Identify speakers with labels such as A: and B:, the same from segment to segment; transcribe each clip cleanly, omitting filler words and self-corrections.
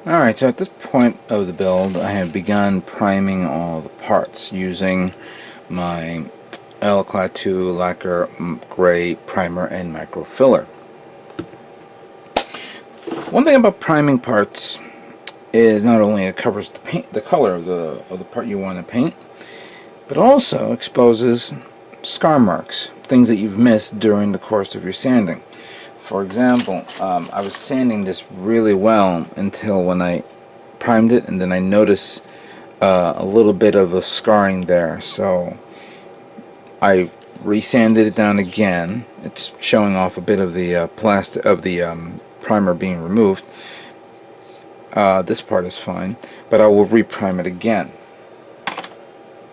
A: Alright, so at this point of the build, I have begun priming all the parts using my Alclad 2 Lacquer Gray primer and micro filler. One thing about priming parts is not only it covers the color of the part you want to paint, but also exposes scar marks, things that you've missed during the course of your sanding. For example, I was sanding this really well until when I primed it, and then I noticed a little bit of a scarring there, so I resanded it down again. It's showing off a bit of the plastic of the primer being removed. This part is fine, but I will reprime it again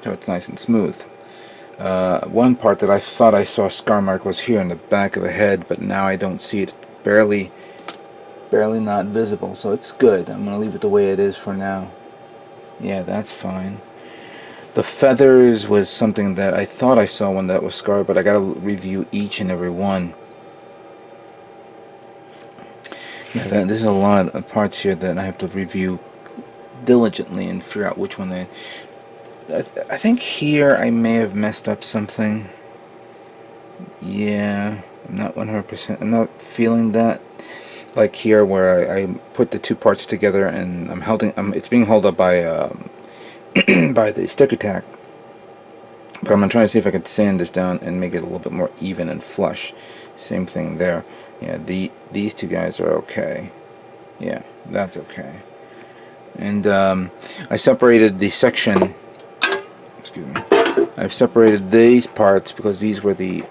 A: so it's nice and smooth. One part that I thought I saw a scar mark was here in the back of the head, but now I don't see it. Barely not visible, so it's good. I'm gonna leave it the way it is for now. Yeah, that's fine. The feathers was something that I thought I saw one that was scarred, but I gotta review each and every one. Yeah, there's a lot of parts here that I have to review diligently and figure out which one I think here I may have messed up something. Yeah, I'm not 100%. I'm not feeling that. Like here, where I put the two parts together, and it's being held up by by the sticker tack. But I'm gonna try to see if I could sand this down and make it a little bit more even and flush. Same thing there. Yeah, these two guys are okay. Yeah, that's okay. And I separated the section. Excuse me. I've separated these parts because these were the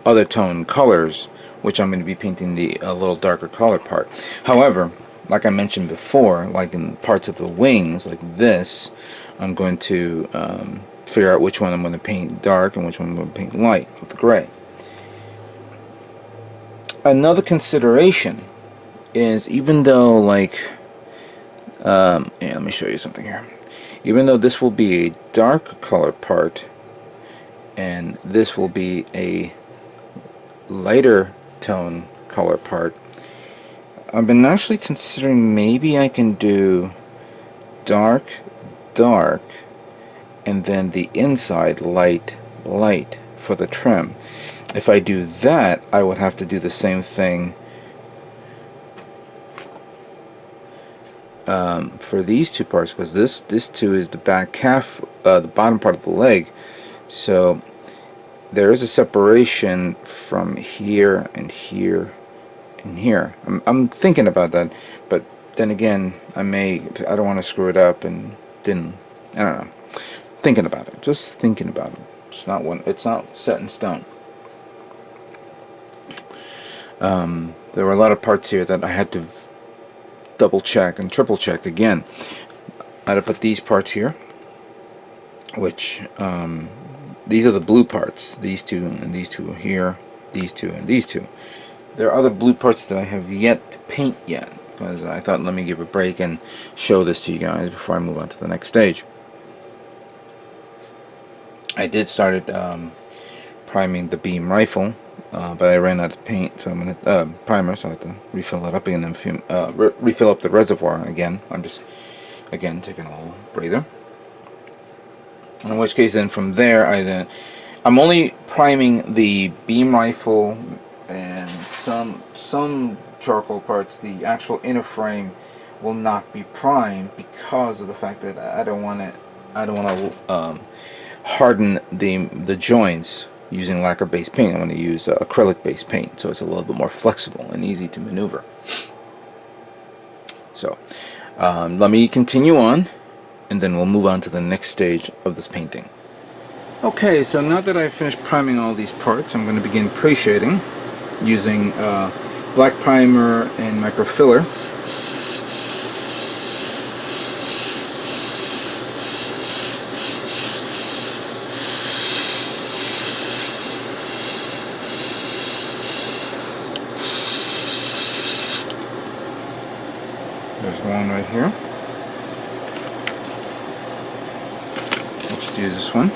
A: other tone colors, which I'm going to be painting the little darker color part. However, like I mentioned before, like in parts of the wings, like this, I'm going to figure out which one I'm going to paint dark and which one I'm going to paint light with the gray. Another consideration is, even though, like, yeah, let me show you something here. Even though this will be a dark color part and this will be a lighter tone color part, I've been actually considering maybe I can do dark, dark, and then the inside light, light for the trim. If I do that, I would have to do the same thing for these two parts, because this too is the back half, the bottom part of the leg. So there is a separation from here and here and here. I'm thinking about that, but then again, I don't want to screw it up, and I don't know. Thinking about it, just thinking about it. It's not set in stone. There were a lot of parts here that I had to double check and triple check again. I had to put these parts here, which these are the blue parts. These two and these two here. These two and these two. There are other blue parts that I have yet to paint yet, because I thought, let me give a break and show this to you guys before I move on to the next stage. I did started priming the beam rifle, but I ran out of paint, so I'm gonna primer, so I have to refill it up again and refill up the reservoir again. I'm just again taking a little breather. In which case, then from there, I'm only priming the beam rifle and some charcoal parts. The actual inner frame will not be primed because of the fact that I don't want to harden the joints using lacquer based paint. I'm going to use acrylic based paint, so it's a little bit more flexible and easy to maneuver. So let me continue on, and then we'll move on to the next stage of this painting. Okay, so now that I've finished priming all these parts, I'm going to begin pre-shading using black primer and micro filler. There's one right here. Let's do this one.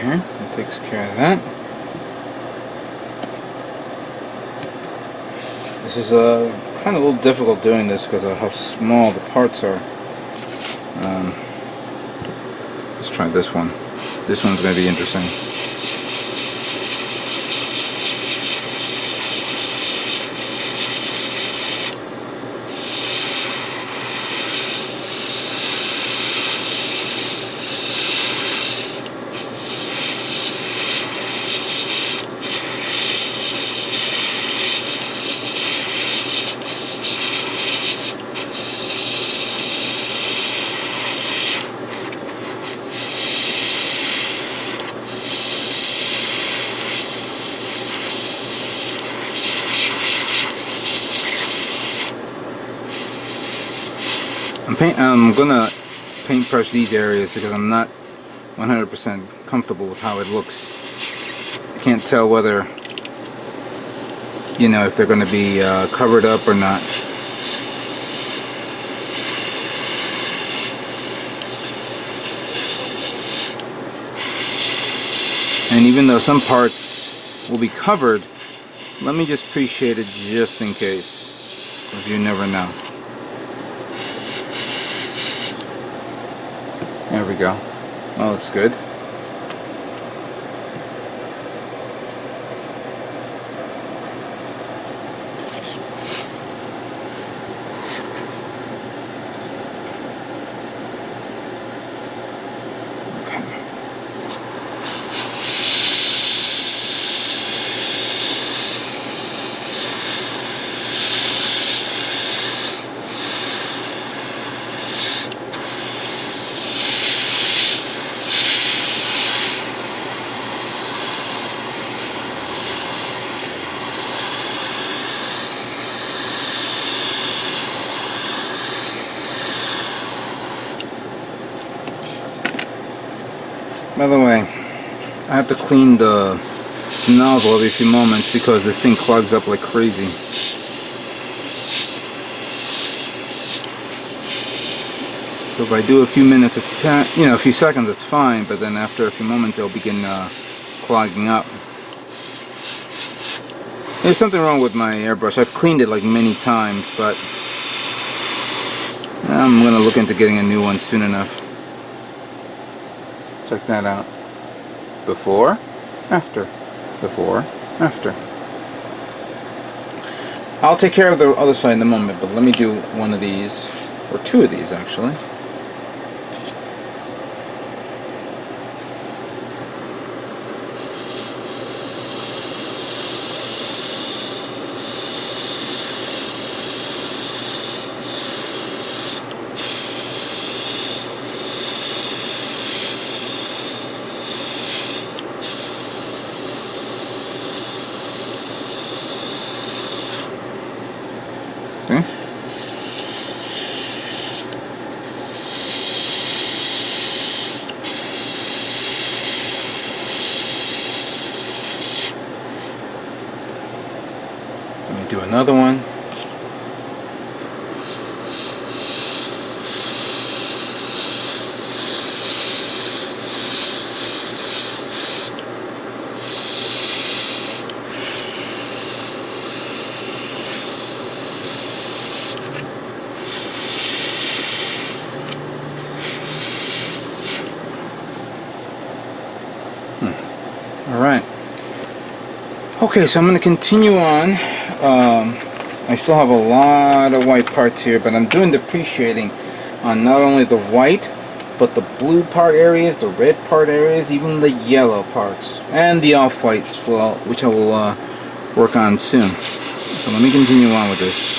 A: Okay, that takes care of that. This is kind of a little difficult doing this because of how small the parts are. Let's try this one. This one's going to be interesting. I'm gonna paintbrush these areas because I'm not 100% comfortable with how it looks. I can't tell whether, you know, if they're gonna be covered up or not. And even though some parts will be covered, let me just pre-shade it just in case, because you never know. There we go. That looks good. By the way, I have to clean the nozzle every few moments because this thing clogs up like crazy. So if I do a few minutes, a few seconds, it's fine, but then after a few moments it'll begin clogging up. There's something wrong with my airbrush. I've cleaned it like many times, but I'm going to look into getting a new one soon enough. Check that out. Before, after. Before, after. I'll take care of the other side in a moment, but let me do one of these, or two of these actually. Let me do another one. Alright. Okay, so I'm going to continue on. I still have a lot of white parts here, but I'm doing the pre-shading on not only the white, but the blue part areas, the red part areas, even the yellow parts, and the off-white as well, which I will work on soon. So let me continue on with this.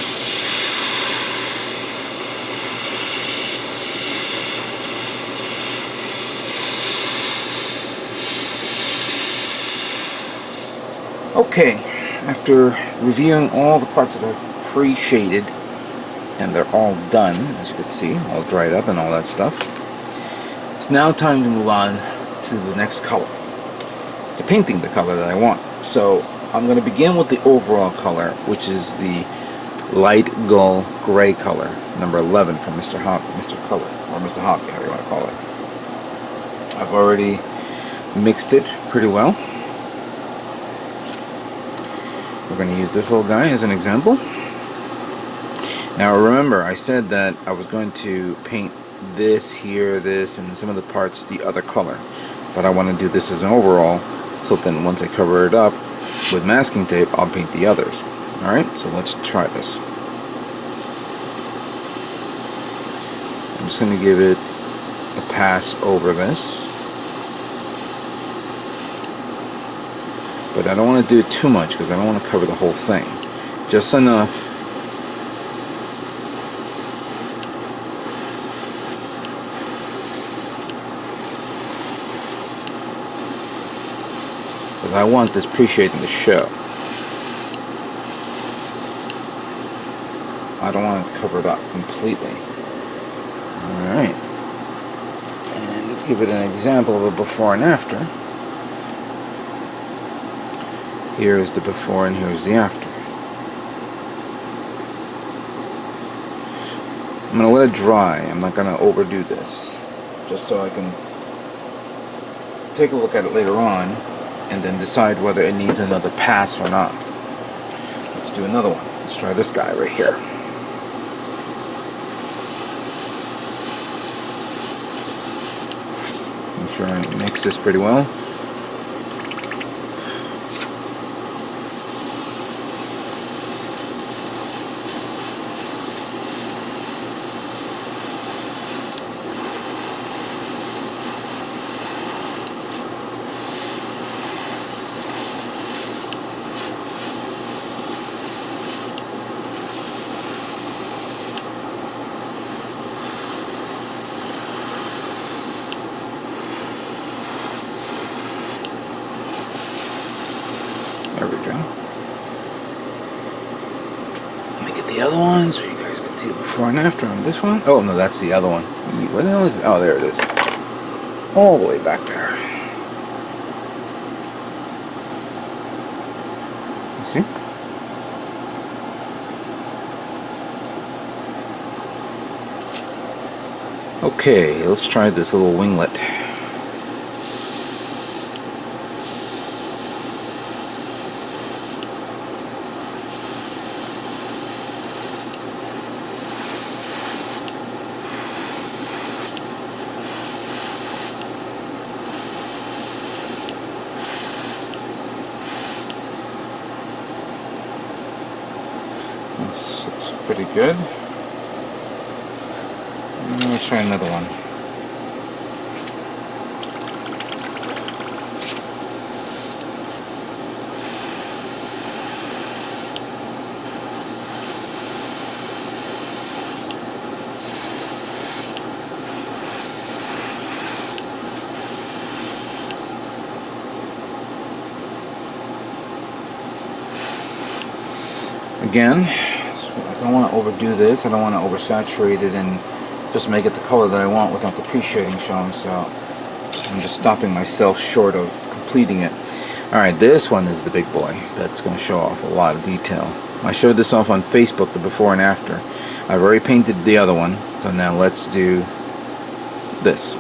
A: Okay, after reviewing all the parts that I've pre-shaded, and they're all done, as you can see, all dried up and all that stuff, it's now time to move on to the next color, to painting the color that I want. So I'm going to begin with the overall color, which is the Light Gull Gray color, number 11 from Mr. Color, or Mr. Hobby, however you want to call it. I've already mixed it pretty well. We're going to use this little guy as an example. Now remember, I said that I was going to paint this here, this, and some of the parts the other color. But I want to do this as an overall, so then once I cover it up with masking tape, I'll paint the others. Alright, so let's try this. I'm just going to give it a pass over this. But I don't want to do it too much because I don't want to cover the whole thing. Just enough because I want this pre-shading to show. I don't want to cover it up completely. Alright. And let's give it an example of a before and after. Here is the before and here's the after. I'm going to let it dry. I'm not going to overdo this. Just so I can take a look at it later on and then decide whether it needs another pass or not. Let's do another one. Let's try this guy right here. Make sure I mix this pretty well. There we go. Let me get the other one so you guys can see the before and after on this one. Oh no, that's the other one. Where the hell is it? Oh, there it is. All the way back there. You see? Okay, let's try this little winglet. This looks pretty good. Let's try another one. Again, I don't want to overdo this. I don't want to oversaturate it and just make it the color that I want without the pre-shading showing, so I'm just stopping myself short of completing it. Alright, this one is the big boy that's going to show off a lot of detail. I showed this off on Facebook, the before and after. I've already painted the other one, so now let's do this.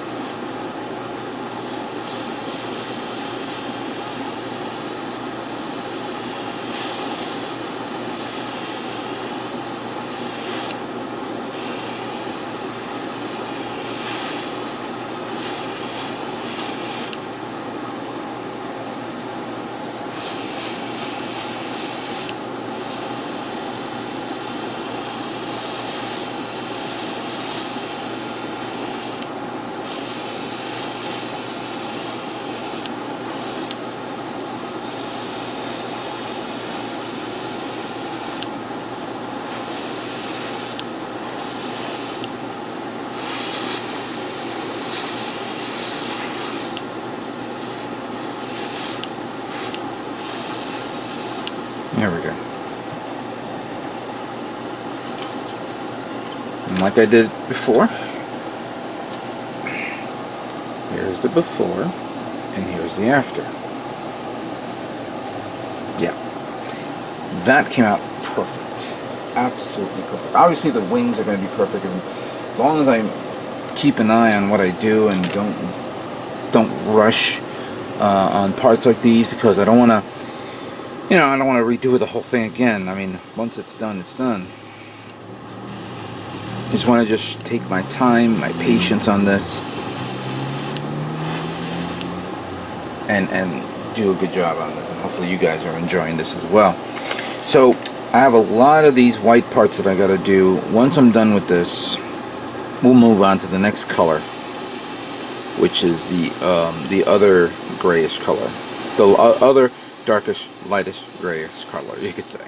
A: There we go. And like I did before, here's the before and here's the after. Yeah, that came out perfect. Absolutely perfect. Obviously the wings are going to be perfect, and as long as I keep an eye on what I do and don't rush on parts like these, because I don't want to, you know, I don't want to redo the whole thing again. I mean, once it's done, it's done. I just want to just take my time, my patience on this, and do a good job on this. And hopefully you guys are enjoying this as well. So I have a lot of these white parts that I got to do. Once I'm done with this, we'll move on to the next color, which is the other grayish color, the other darkish, lightish grayish color, you could say.